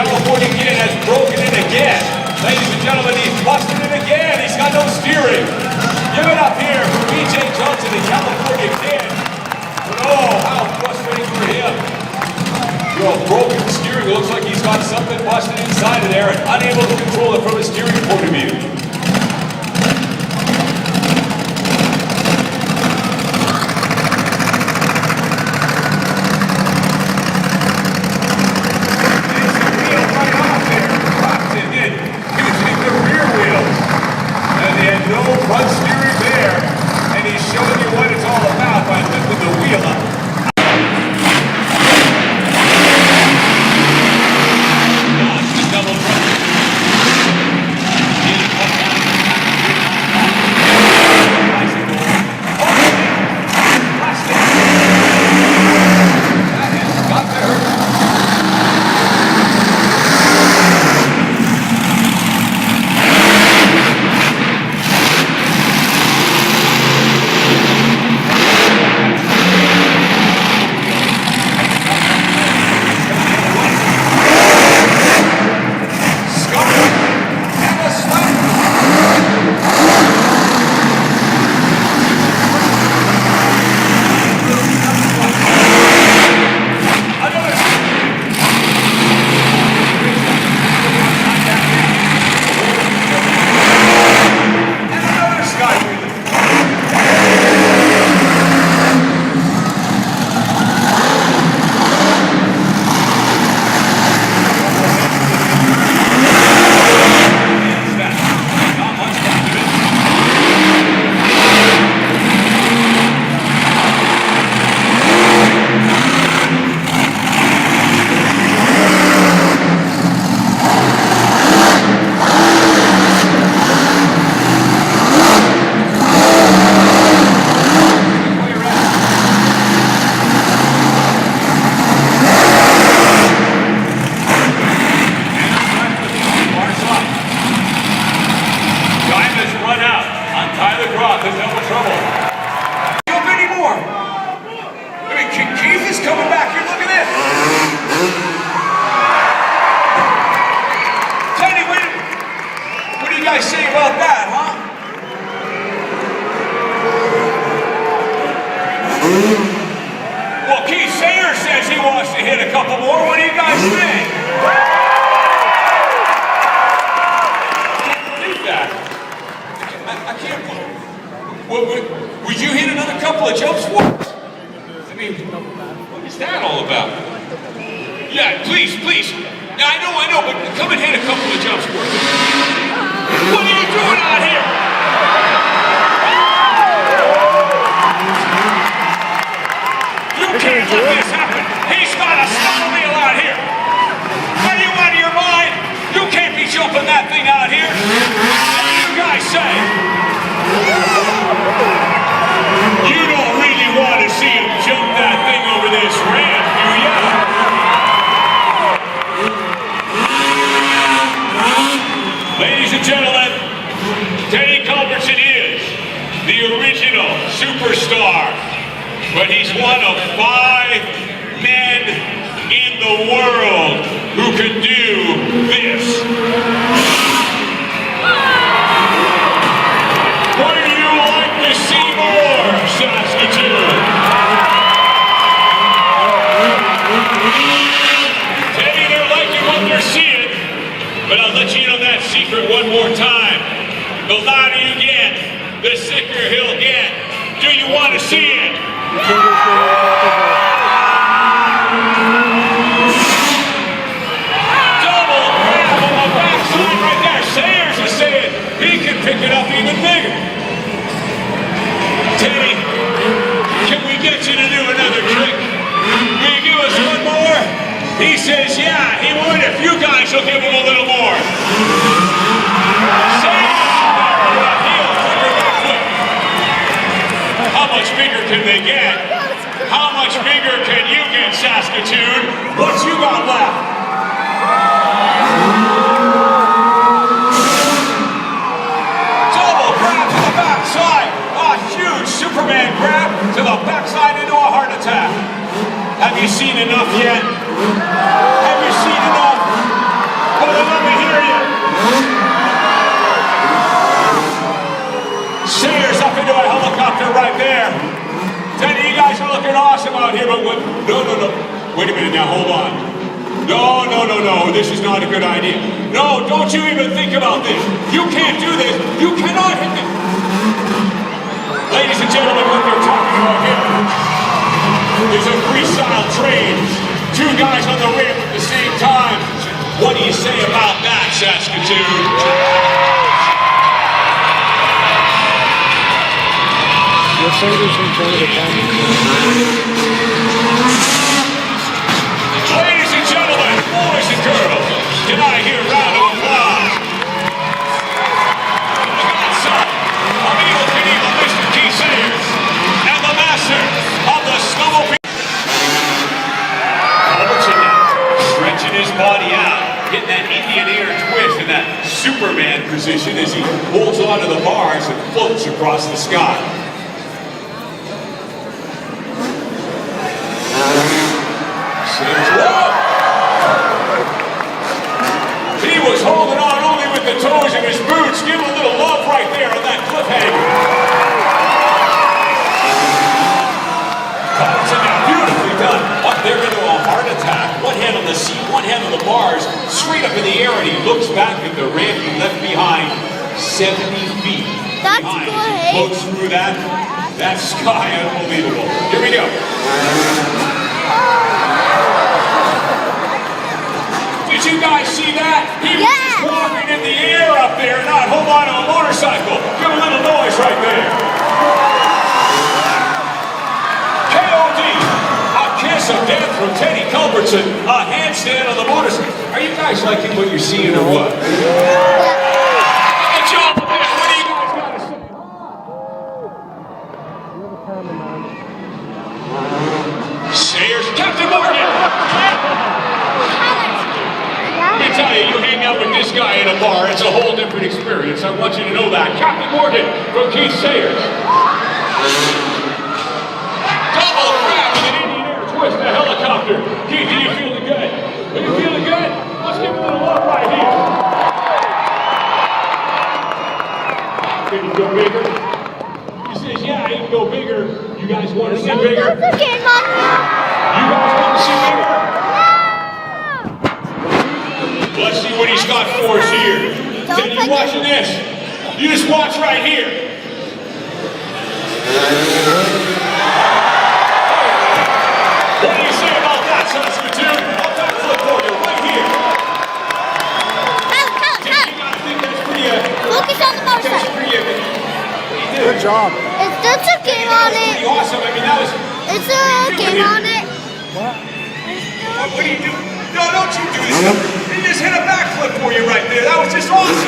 California Kid has broken in again. Ladies and gentlemen, he's busted it again. He's got no steering. Give it up here for BJ Johnson, the California Kid. But oh, how frustrating for him. You know, broken steering. Looks like he's got something busted inside of there and unable to control it from a steering point of view. Front steering there, and he's showing you what it's all about by lifting the wheel up. Say about that, huh? Well, Keith Sayers says he wants to hit a couple more. What do you guys think? I can't believe that. I can't believe. Would you hit another couple of jumps for us? I mean, what is that all about? Yeah, please. Yeah, I know, but come and hit a couple of jumps for us. What are you doing out here? You can't let this happen. He's got a snowmobile out here. Are you out of your mind? You can't be jumping that thing out here. What do you guys say? You don't really want to see him jump that thing over this ramp, do you? Ladies and gentlemen, Teddy Culbertson is the original superstar, but he's one of 5 men in the world who can do this. Would you like to see more, Saskatoon? Teddy, they're liking what they're seeing, but I'll let you know that secret one more time. The louder you get, the sicker he'll get. Do you want to see it? Double grab on the backside right there. Sayers is saying he can pick it up even bigger. Teddy, can we get you to do another trick? Will you give us one more? He says, yeah, he would if you guys will give him a little more. How much bigger can they get? How much bigger can you get, Saskatoon? What you got left? Double grab to the backside. A huge Superman grab to the backside into a heart attack. Have you seen enough yet? Have you seen enough? a minute now, hold on. No, no, no, no, this is not a good idea. No, don't you even think about this. You can't do this. You cannot hit this. Ladies and gentlemen, what they're talking about here is a freestyle train. Two guys on the rim at the same time. What do you say about that, Saskatoon? Your fingers in front of the camera. Ladies and gentlemen, boys and girls, can I hear a round of applause? The godson of Eagle Knievel, Mr. Keith Sayers, and the master of the snowmobile. Culbertson now stretching his body out, getting that Indian air twist in that Superman position as he holds onto the bars and floats across the sky. He was holding on only with the toes of his boots. Give him a little love right there on that cliffhanger. Culbertson now beautifully done. Up there into a heart attack. One hand on the seat, one hand on the bars. Straight up in the air, and he looks back at the ramp he left behind 70 feet. That's behind. great. Floats through that sky, unbelievable. Here we go. Did you guys see that? He was just walking in the air up there, not hold on to a motorcycle. Give a little noise right there. KOD, a kiss of death from Teddy Culbertson, a handstand on the motorcycle. Are you guys liking what you're seeing or what? Good job up there. What do you guys got to say? Sayers, Captain Morgan. Let me tell you, you hang out with this guy in a bar, it's a whole different experience. I want you to know that. Captain Morgan from Keith Sayers. Double grab with an Indian air twist, a helicopter. Keith, are you feeling good? Are you feeling good? Let's give him a little love right here. Can you go bigger? He says, yeah, I can go bigger. You guys want to see bigger? You guys want to see bigger? Let's see what he's got for us here. Then you watching this. You just watch right here. What do you say about that, Saskatoon? I'll backflip for you right here. You gotta think that's pretty, Focus on the motorcycle. Good job. That's a game on it. Pretty awesome. I mean, that was... It's a game on it. What do you do? No, don't you do this. He just hit a backflip for you right there. That was just awesome.